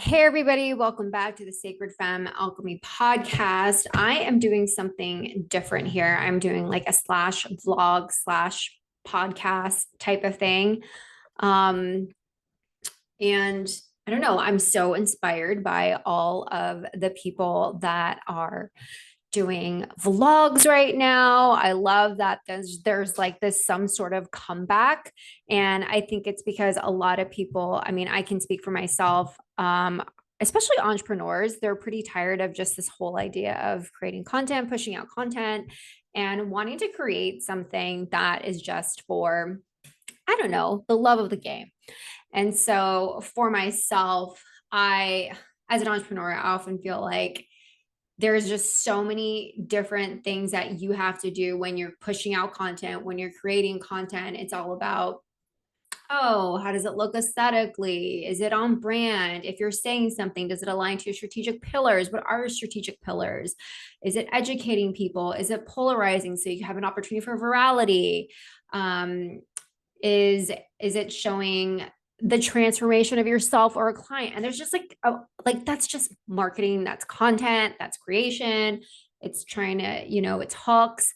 Hey, everybody, welcome back to the Sacred Femme Alchemy podcast. I am doing something different here. I'm doing like a slash vlog slash podcast type of thing. Um, and I don't know, I'm so inspired by all of the people that are doing vlogs right now. I love that there's like this some sort of comeback. And I think it's because a lot of people, I mean, I can speak for myself, especially entrepreneurs, they're pretty tired of just this whole idea of creating content, pushing out content, and wanting to create something that is just for, I don't know, the love of the game. And so for myself, as an entrepreneur, I often feel like there's just so many different things that you have to do when you're pushing out content, when you're creating content. It's all about, oh, how does it look aesthetically? Is it on brand? If you're saying something, does it align to your strategic pillars? What are your strategic pillars? Is it educating people? Is it polarizing so you have an opportunity for virality? Um, is it showing the transformation of yourself or a client? And there's just like that's just marketing, that's content, that's creation. It's trying to, it's hooks.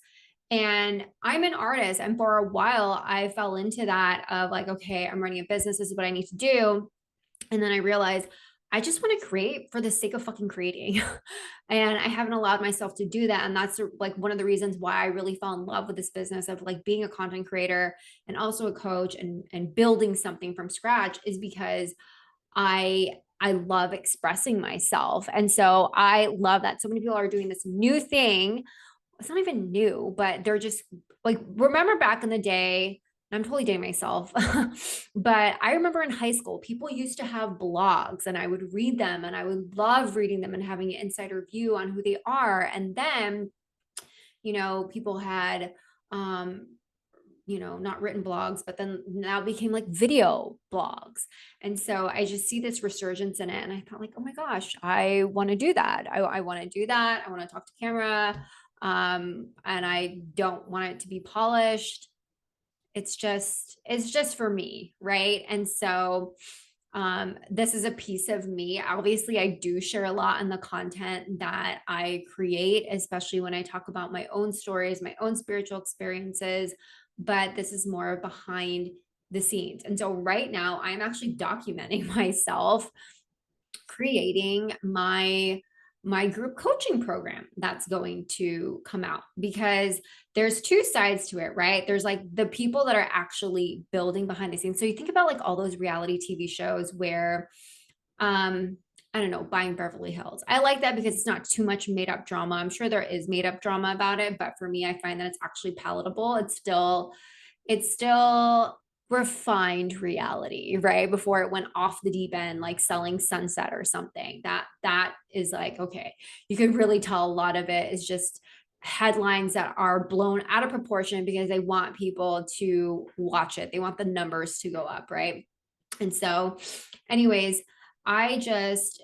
And I'm an artist, and for a while I fell into that of like, okay, I'm running a business, this is what I need to do. And then I realized I just want to create for the sake of fucking creating. And I haven't allowed myself to do that. And that's like one of the reasons why I really fell in love with this business of like being a content creator and also a coach and building something from scratch, is because I love expressing myself. And so I love that so many people are doing this new thing. It's not even new, but they're just like, remember back in the day, I'm totally dating myself, but I remember in high school, people used to have blogs and I would read them and I would love reading them and having an insider view on who they are. And then, people had, not written blogs, but then now became like video blogs. And so I just see this resurgence in it. And I thought like, oh my gosh, I want to do that. I want to do that. I want to talk to camera. And I don't want it to be polished. It's just for me. Right. And so this is a piece of me. Obviously, I do share a lot in the content that I create, especially when I talk about my own stories, my own spiritual experiences, but this is more behind the scenes. And so right now I'm actually documenting myself creating my group coaching program that's going to come out, because there's two sides to it, right? There's like the people that are actually building behind the scenes. So you think about like all those reality TV shows where, I don't know, Buying Beverly Hills. I like that because it's not too much made up drama. I'm sure there is made up drama about it, but for me, I find that it's actually palatable. It's still refined reality, right? Before it went off the deep end, like Selling Sunset or something. That is like, okay, you could really tell a lot of it is just headlines that are blown out of proportion because they want people to watch it. They want the numbers to go up, right? And so, anyways, I just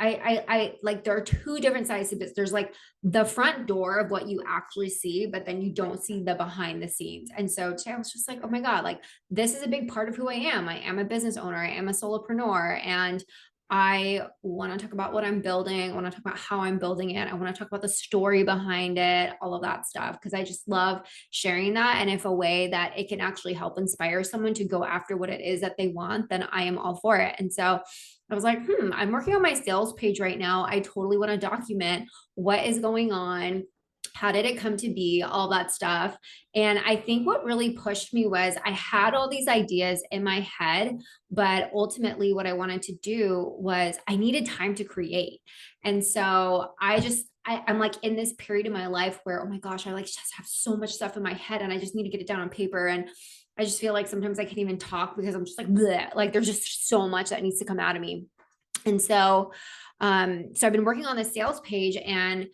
I like, there are two different sides to this. There's like the front door of what you actually see, but then you don't see the behind the scenes. And so today I was just like, oh my God, like this is a big part of who I am. I am a business owner, I am a solopreneur, and I want to talk about what I'm building. I want to talk about how I'm building it. I want to talk about the story behind it, all of that stuff, because I just love sharing that. And if a way that it can actually help inspire someone to go after what it is that they want, then I am all for it. And so I was like, I'm working on my sales page right now. I totally want to document what is going on. How did it come to be? All that stuff. And I think what really pushed me was I had all these ideas in my head, but ultimately what I wanted to do was I needed time to create. And so I'm like in this period of my life where, oh my gosh, I like just have so much stuff in my head and I just need to get it down on paper. And I just feel like sometimes I can't even talk because I'm just like, bleh. Like there's just so much that needs to come out of me. And so, so I've been working on the sales page, and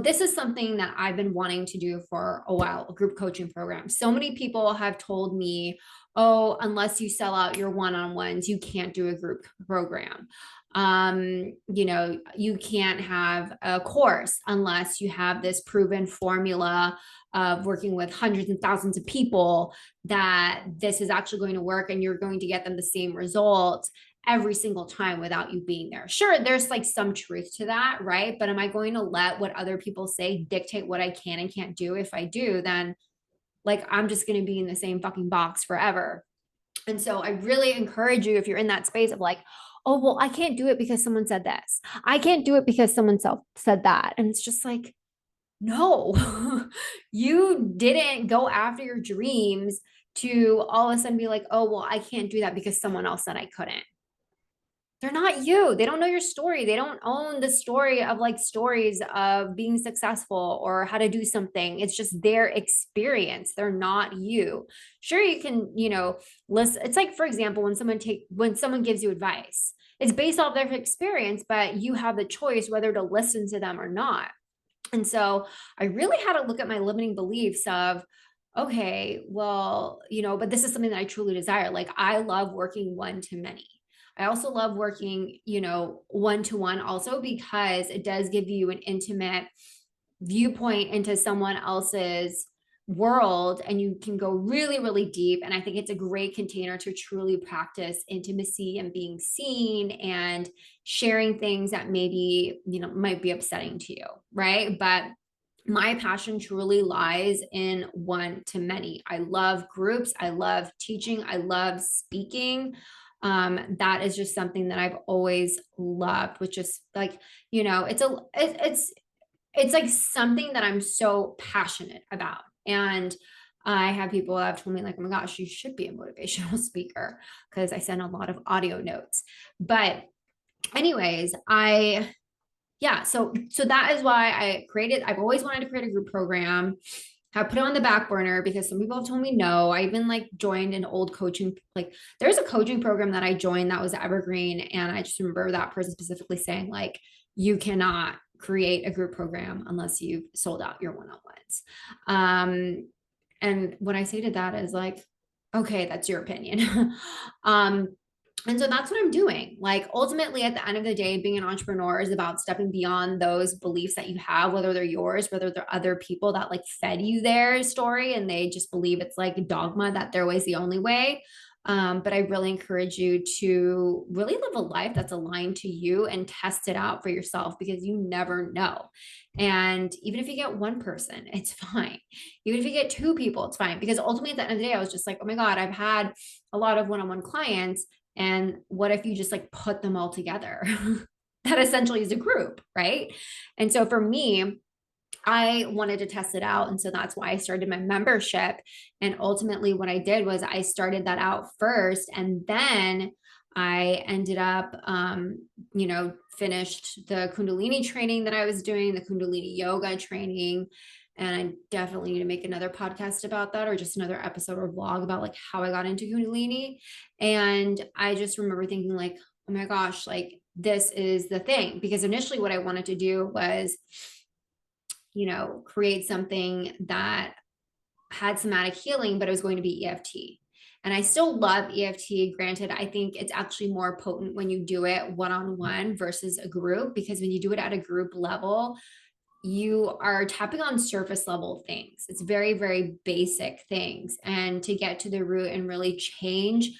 this is something that I've been wanting to do for a while, a group coaching program. So many people have told me, oh, unless you sell out your one-on-ones, you can't do a group program. You can't have a course unless you have this proven formula of working with hundreds and thousands of people, that this is actually going to work and you're going to get them the same results. every single time without you being there. Sure, there's like some truth to that, right? But am I going to let what other people say dictate what I can and can't do? If I do, then like I'm just going to be in the same fucking box forever. And so I really encourage you, if you're in that space of like, oh, well, I can't do it because someone said this. I can't do it because someone said that. And it's just like, no, you didn't go after your dreams to all of a sudden be like, oh, well, I can't do that because someone else said I couldn't. They're not you. They don't know your story. They don't own the story of like stories of being successful or how to do something. It's just their experience. They're not you. Sure, you can, listen. It's like, for example, when someone gives you advice, it's based off their experience, but you have the choice whether to listen to them or not. And so I really had to look at my limiting beliefs of, okay, well, but this is something that I truly desire. Like I love working one to many. I also love working, one to one also because it does give you an intimate viewpoint into someone else's world and you can go really, really deep. And I think it's a great container to truly practice intimacy and being seen and sharing things that maybe, might be upsetting to you. Right. But my passion truly lies in one to many. I love groups. I love teaching. I love speaking. That is just something that I've always loved, which is like, it's like something that I'm so passionate about. And I have people that have told me like, oh my gosh, you should be a motivational speaker because I send a lot of audio notes. But anyways, so that is why I've always wanted to create a group program. I put it on the back burner because some people have told me no. I even like joined an old coaching, like there's a coaching program that I joined that was evergreen. And I just remember that person specifically saying like, you cannot create a group program unless you've sold out your one-on-ones. And what I say to that is like, okay, that's your opinion. And so that's what I'm doing. Like ultimately at the end of the day, being an entrepreneur is about stepping beyond those beliefs that you have, whether they're yours, whether they're other people that like fed you their story and they just believe it's like dogma that their way is the only way. But I really encourage you to really live a life that's aligned to you and test it out for yourself because you never know. And even if you get one person, it's fine. Even if you get two people, it's fine. Because ultimately at the end of the day, I was just like, oh my God, I've had a lot of one-on-one clients. And what if you just like put them all together? That essentially is a group, right? And so for me, I wanted to test it out. And so that's why I started my membership. And ultimately, what I did was I started that out first. And then I ended up, finished the Kundalini training that I was doing, the Kundalini yoga training. And I definitely need to make another podcast about that or just another episode or vlog about like how I got into Kundalini. And I just remember thinking like, oh my gosh, like this is the thing. Because initially what I wanted to do was, create something that had somatic healing, but it was going to be EFT. And I still love EFT. Granted, I think it's actually more potent when you do it one-on-one versus a group, because when you do it at a group level, you are tapping on surface level things. It's very, very basic things. And to get to the root and really change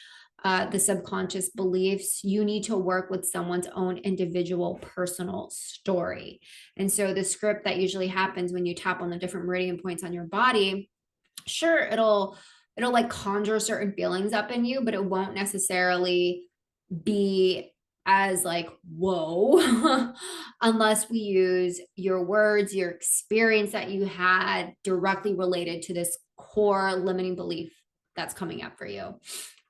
the subconscious beliefs, you need to work with someone's own individual personal story. And so the script that usually happens when you tap on the different meridian points on your body, sure, it'll like conjure certain feelings up in you, but it won't necessarily be as like, whoa, unless we use your words, your experience that you had directly related to this core limiting belief that's coming up for you.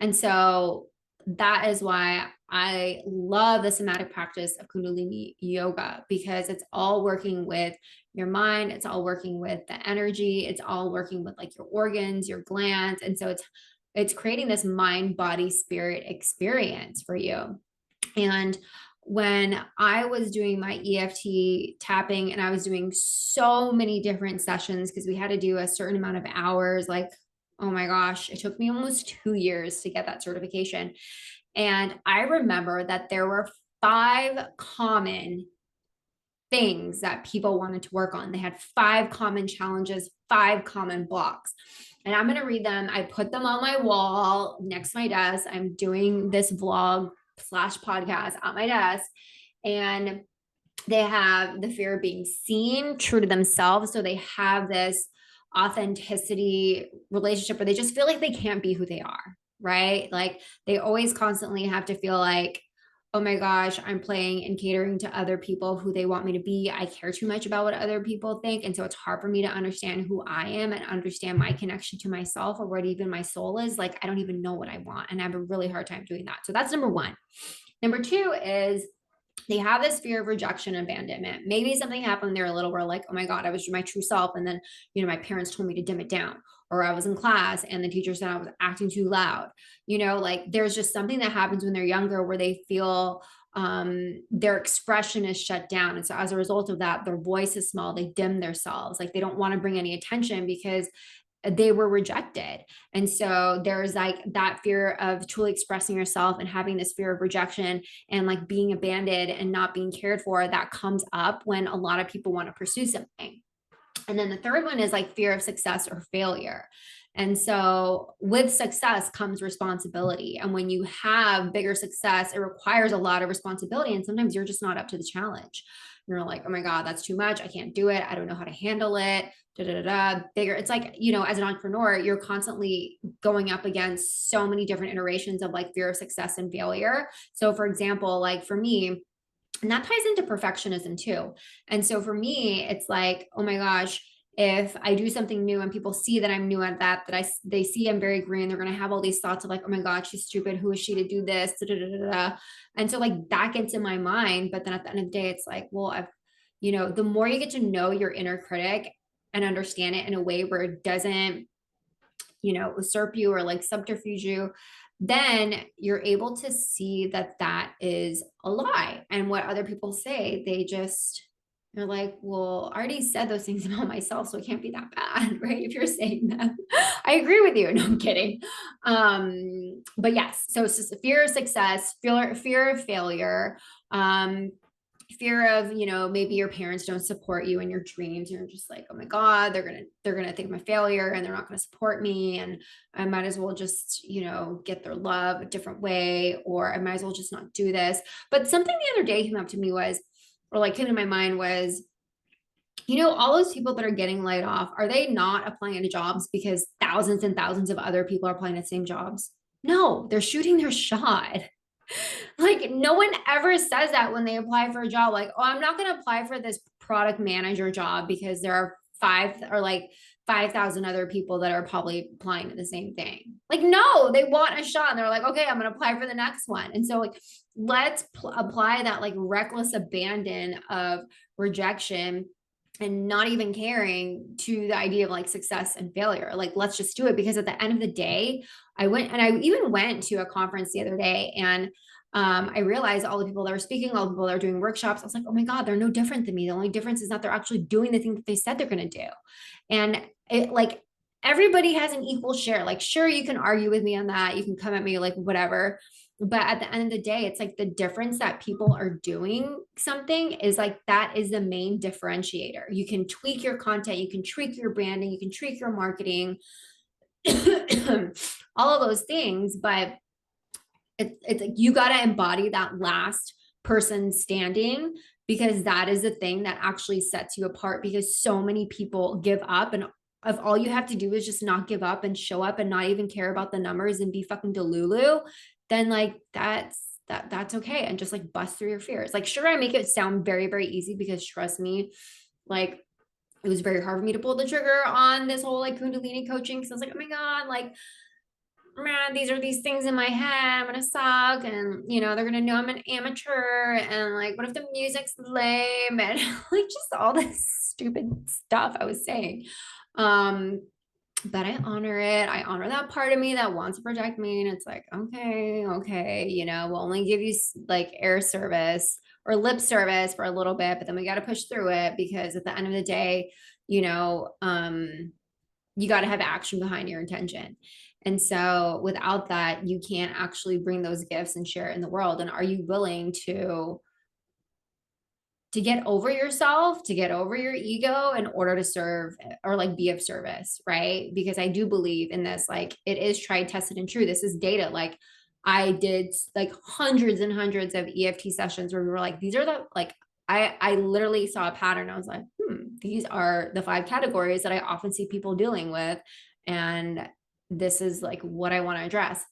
And so that is why I love the somatic practice of Kundalini yoga, because it's all working with your mind. It's all working with the energy. It's all working with like your organs, your glands. And so it's creating this mind, body, spirit experience for you. And when I was doing my EFT tapping and I was doing so many different sessions, because we had to do a certain amount of hours, like, oh my gosh, it took me almost 2 years to get that certification. And I remember that there were 5 common things that people wanted to work on. They had 5 common challenges, 5 common blocks. And I'm going to read them. I put them on my wall next to my desk. I'm doing this vlog slash podcast at my desk, and they have the fear of being seen, true to themselves. So they have this authenticity relationship where they just feel like they can't be who they are, right? Like they always constantly have to feel like, oh my gosh, I'm playing and catering to other people who they want me to be. I care too much about what other people think. And so it's hard for me to understand who I am and understand my connection to myself or what even my soul is. Like, I don't even know what I want. And I have a really hard time doing that. So that's number one. Number two is they have this fear of rejection and abandonment. Maybe something happened when they were little where like, oh my God, I was my true self. And then, my parents told me to dim it down. Or I was in class and the teacher said I was acting too loud. Like there's just something that happens when they're younger where they feel their expression is shut down. And so as a result of that, their voice is small, they dim themselves. Like they don't want to bring any attention because they were rejected. And so there's like that fear of truly expressing yourself and having this fear of rejection and like being abandoned and not being cared for that comes up when a lot of people want to pursue something. And then the third one is like fear of success or failure. And so with success comes responsibility. And when you have bigger success, it requires a lot of responsibility. And sometimes you're just not up to the challenge. You're like, oh my God, that's too much. I can't do it. I don't know how to handle it. Bigger. It's like, as an entrepreneur, you're constantly going up against so many different iterations of like fear of success and failure. So for example, like for me, and that ties into perfectionism too. And so for me, it's like, oh my gosh, if I do something new and people see that I'm new at that they see I'm very green, they're going to have all these thoughts of like, oh my God, she's stupid. Who is she to do this? And so like that gets in my mind. But then at the end of the day, it's like, well, the more you get to know your inner critic and understand it in a way where it doesn't, usurp you or like subterfuge you, then you're able to see that that is a lie. And what other people say, you're like, well, I already said those things about myself, so it can't be that bad, right? If you're saying that, I agree with you. No, I'm kidding. But yes, so it's just a fear of success, fear of failure, fear of, maybe your parents don't support you in your dreams. You're just like, oh my God, they're going to think I'm a failure and they're not going to support me. And I might as well just, get their love a different way, or I might as well just not do this. But something the other day came up to me came to my mind was, all those people that are getting laid off, are they not applying to jobs because thousands and thousands of other people are applying to the same jobs? No, they're shooting their shot. Like no one ever says that when they apply for a job, like, oh, I'm not going to apply for this product manager job because there are 5,000 other people that are probably applying to the same thing. Like, no, they want a shot and they're like, okay, I'm going to apply for the next one. And so like, let's apply that like reckless abandon of rejection and not even caring to the idea of like success and failure. Like, let's just do it. Because at the end of the day, I even went to a conference the other day and I realized all the people that were speaking, all the people that are doing workshops, I was like, oh my God, they're no different than me. The only difference is that they're actually doing the thing that they said they're going to do. And it like, everybody has an equal share. Like, sure, you can argue with me on that. You can come at me like whatever. But at the end of the day, it's like the difference that people are doing something is like, that is the main differentiator. You can tweak your content, you can tweak your branding, you can tweak your marketing, all of those things. But it's like, you got to embody that last person standing, because that is the thing that actually sets you apart, because so many people give up, and if all you have to do is just not give up and show up and not even care about the numbers and be fucking delulu, then like that's okay. And just like bust through your fears. Like, sure, I make it sound very, very easy, because trust me, like it was very hard for me to pull the trigger on this whole like Kundalini coaching. Cause I was like, oh my God, like, man, these are these things in my head. I'm gonna suck, and they're gonna know I'm an amateur, and like, what if the music's lame, and like just all this stupid stuff I was saying. But I honor it. I honor that part of me that wants to protect me. And it's like, okay, we'll only give you like air service or lip service for a little bit, but then we got to push through it, because at the end of the day, you got to have action behind your intention. And so without that, you can't actually bring those gifts and share it in the world. And are you willing to get over yourself, to get over your ego in order to serve or like be of service, right? Because I do believe in this, like it is tried, tested, and true. This is data. Like I did like hundreds and hundreds of EFT sessions where we were like, these are the, like, I literally saw a pattern. I was like, these are the 5 categories that I often see people dealing with. And this is like what I want to address.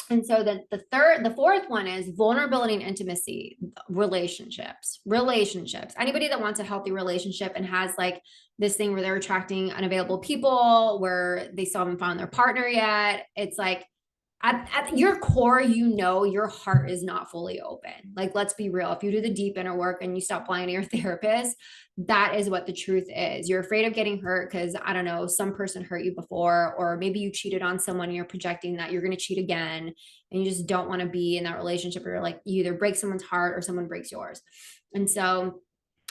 And so the fourth one is vulnerability and intimacy, relationships. Anybody that wants a healthy relationship and has like this thing where they're attracting unavailable people, where they still haven't found their partner yet, it's like, at your core, your heart is not fully open. Like, let's be real. If you do the deep inner work and you stop lying to your therapist, that is what the truth is. You're afraid of getting hurt because, I don't know, some person hurt you before, or maybe you cheated on someone and you're projecting that you're going to cheat again. And you just don't want to be in that relationship where you're like, you either break someone's heart or someone breaks yours. And so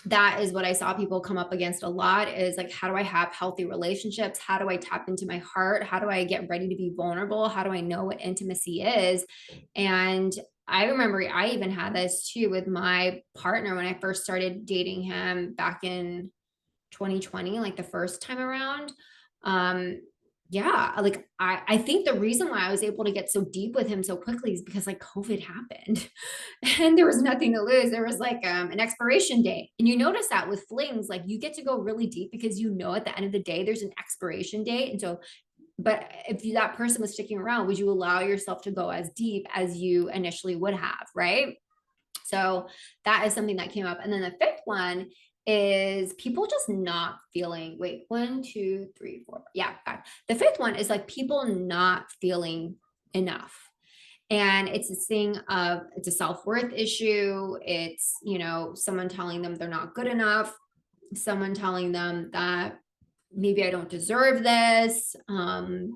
that is what I saw people come up against a lot, is like, how do I have healthy relationships? How do I tap into my heart? How do I get ready to be vulnerable? How do I know what intimacy is? And I remember I even had this too with my partner when I first started dating him back in 2020, like the first time around. Yeah, like I think the reason why I was able to get so deep with him so quickly is because like COVID happened and there was nothing to lose. There was like an expiration date. And you notice that with flings, like you get to go really deep because at the end of the day, there's an expiration date. And so, but if that person was sticking around, would you allow yourself to go as deep as you initially would have, right? So that is something that came up. And then the fifth one is people just not feeling, wait, 1, 2, 3, 4. Yeah, 5. The fifth one is like people not feeling enough. And it's this thing of, it's a self-worth issue. It's, someone telling them they're not good enough, someone telling them that maybe I don't deserve this. And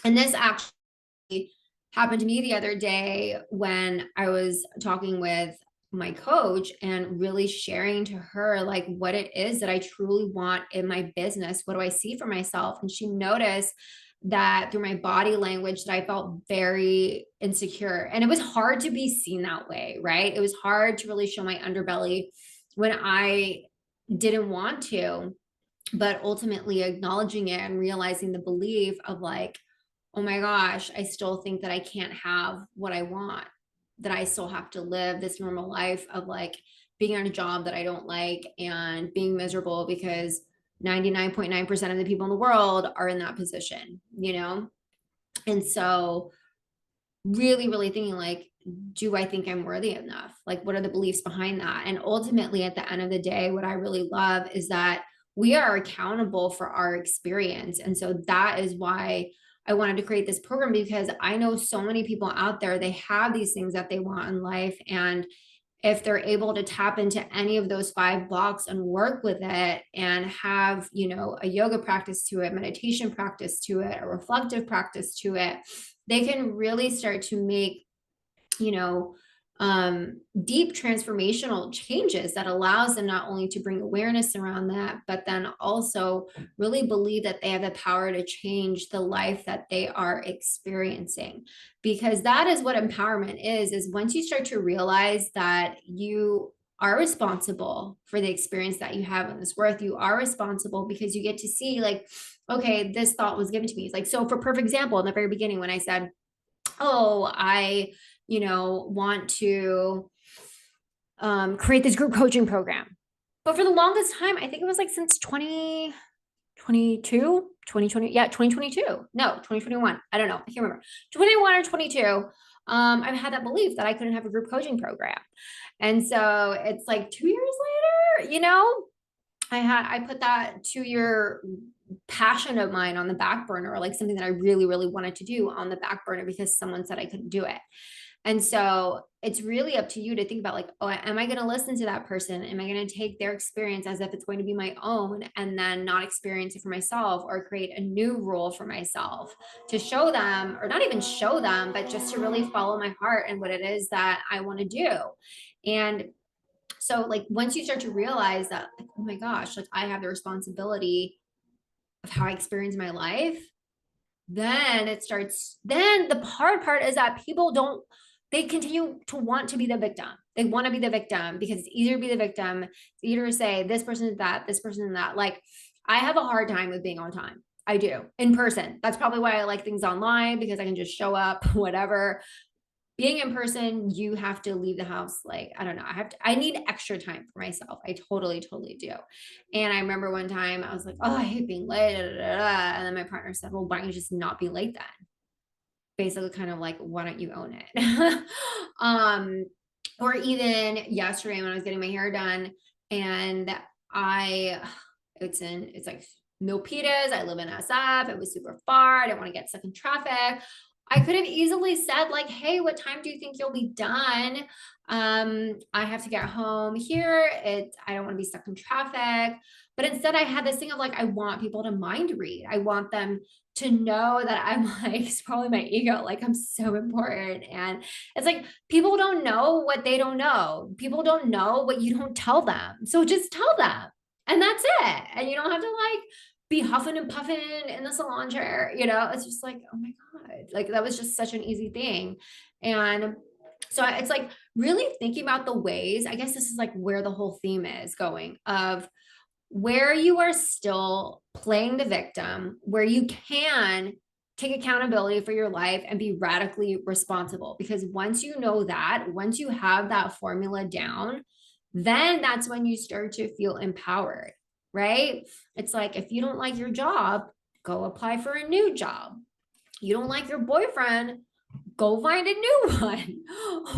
this actually happened to me the other day when I was talking with my coach and really sharing to her like what it is that I truly want in my business. What do I see for myself? And she noticed that through my body language that I felt very insecure. And it was hard to be seen that way, right? It was hard to really show my underbelly when I didn't want to, but ultimately acknowledging it and realizing the belief of like, oh my gosh, I still think that I can't have what I want, that I still have to live this normal life of like being on a job that I don't like and being miserable because 99.9% of the people in the world are in that position, And so really, really thinking like, do I think I'm worthy enough? Like, what are the beliefs behind that? And ultimately at the end of the day, what I really love is that we are accountable for our experience. And so that is why I wanted to create this program, because I know so many people out there, they have these things that they want in life. And if they're able to tap into any of those 5 blocks and work with it and have, a yoga practice to it, meditation practice to it, a reflective practice to it, they can really start to make, deep transformational changes that allows them not only to bring awareness around that, but then also really believe that they have the power to change the life that they are experiencing. Because that is what empowerment is once you start to realize that you are responsible for the experience that you have in this worth, you are responsible because you get to see like, okay, this thought was given to me. Like, so for perfect example, in the very beginning, when I said, oh, I want to create this group coaching program. But for the longest time, I think it was like since 2022, 2020. Yeah, 2022. No, 2021. I don't know. I can't remember. 21 or 22. I've had that belief that I couldn't have a group coaching program. And so it's like 2 years later, I put that 2-year passion of mine on the back burner, or like something that I really, really wanted to do on the back burner because someone said I couldn't do it. And so it's really up to you to think about like, oh, am I going to listen to that person? Am I going to take their experience as if it's going to be my own and then not experience it for myself, or create a new rule for myself to show them, or not even show them, but just to really follow my heart and what it is that I want to do. And so like, once you start to realize that, like, oh my gosh, like I have the responsibility of how I experience my life, then the hard part is that they continue to want to be the victim. They want to be the victim because it's easier to be the victim. It's easier to say this person is that, this person is that. Like, I have a hard time with being on time. I do, in person. That's probably why I like things online, because I can just show up, whatever. being in person, you have to leave the house. Like, I don't know. I need extra time for myself. I totally, totally do. And I remember one time I was like, oh, I hate being late. Da, da, da, da. And then my partner said, well, why don't you just not be late then? Basically kind of like, why don't you own it? Or even yesterday when I was getting my hair done and I, it's like Milpitas. I live in SF. It was super far. I didn't want to get stuck in traffic. I could have easily said like, hey, what time do you think you'll be done? I have to get home here. I don't want to be stuck in traffic. But instead I had this thing of like, I want people to mind read. I want them to know that I'm like, it's probably my ego, like I'm so important. And it's like, people don't know what they don't know. People don't know what you don't tell them. So just tell them. And that's it. And you don't have to like be huffing and puffing in the salon chair. It's just like, oh my God, like that was just such an easy thing. And so it's like really thinking about the ways, I guess this is like where the whole theme is going of where you are still playing the victim, where you can take accountability for your life and be radically responsible. Because once you know that, once you have that formula down, then that's when you start to feel empowered, right? It's like if you don't like your job, go apply for a new job. You don't like your boyfriend, go find a new one.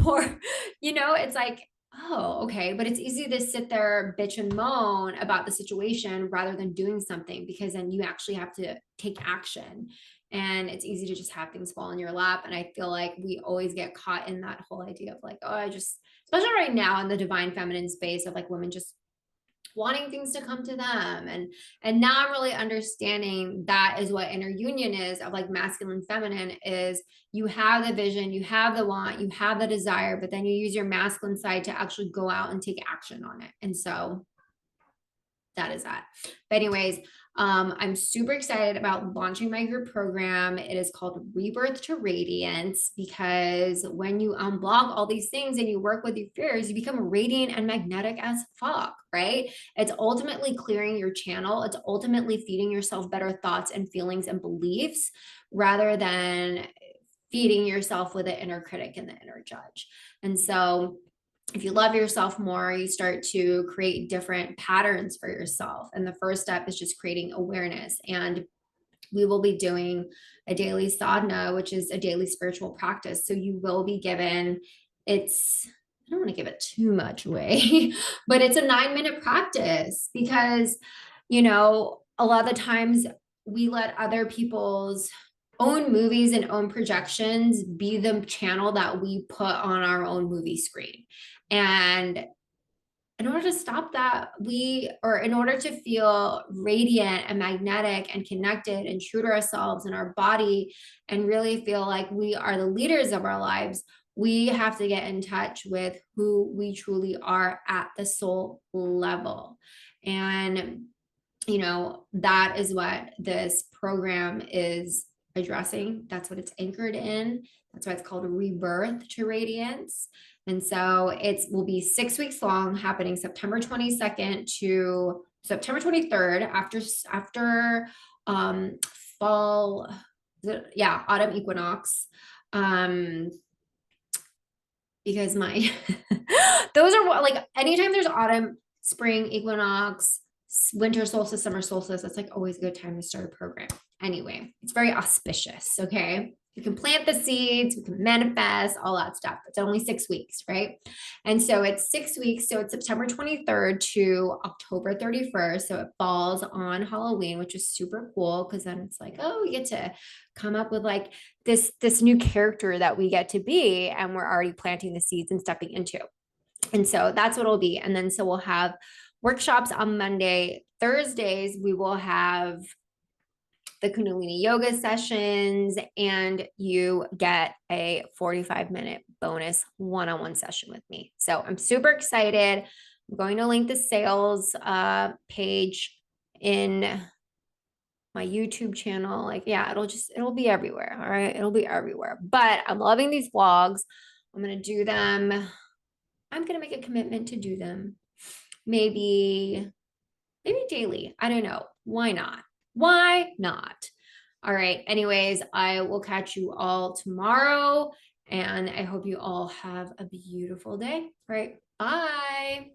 Or, it's like, oh, okay. But it's easy to sit there, bitch and moan about the situation rather than doing something, because then you actually have to take action. And it's easy to just have things fall in your lap. And I feel like we always get caught in that whole idea of like, oh, especially right now in the divine feminine space of like women just wanting things to come to them. And now I'm really understanding that is what inner union is of like masculine feminine is you have the vision, you have the want, you have the desire, but then you use your masculine side to actually go out and take action on it. And so that is that. But anyways, I'm super excited about launching my group program. It is called Rebirth to Radiance, because when you unblock all these things and you work with your fears, you become radiant and magnetic as fuck, right? It's ultimately clearing your channel. It's ultimately feeding yourself better thoughts and feelings and beliefs rather than feeding yourself with the inner critic and the inner judge. And so if you love yourself more, you start to create different patterns for yourself. And the first step is just creating awareness. And we will be doing a daily sadhana, which is a daily spiritual practice. So you will be given, I don't want to give it too much away, but it's a 9-minute practice because, a lot of the times we let other people's own movies and own projections be the channel that we put on our own movie screen. And in order to stop that, in order to feel radiant and magnetic and connected and true to ourselves and our body and really feel like we are the leaders of our lives, we have to get in touch with who we truly are at the soul level. And, that is what this program is addressing. That's what it's anchored in. That's why it's called Rebirth to Radiance. And so it will be 6 weeks long, happening September 22nd to September 23rd after fall, autumn equinox. Because those are like anytime there's autumn, spring equinox, winter solstice, summer solstice, that's like always a good time to start a program. Anyway, it's very auspicious. Okay. You can plant the seeds, we can manifest, all that stuff. It's only 6 weeks, right? And so it's 6 weeks. So it's September 23rd to October 31st. So it falls on Halloween, which is super cool because then it's like, oh, we get to come up with like this new character that we get to be, and we're already planting the seeds and stepping into. And so that's what it'll be. And then so we'll have workshops on Monday. Thursdays, we will have the Kundalini yoga sessions, and you get a 45-minute bonus one-on-one session with me. So I'm super excited. I'm going to link the sales page in my YouTube channel. Like, yeah, it'll be everywhere. All right. It'll be everywhere. But I'm loving these vlogs. I'm going to do them. I'm going to make a commitment to do them. Maybe daily. I don't know. Why not? Why not? All right. Anyways, I will catch you all tomorrow. And I hope you all have a beautiful day. All right. Bye.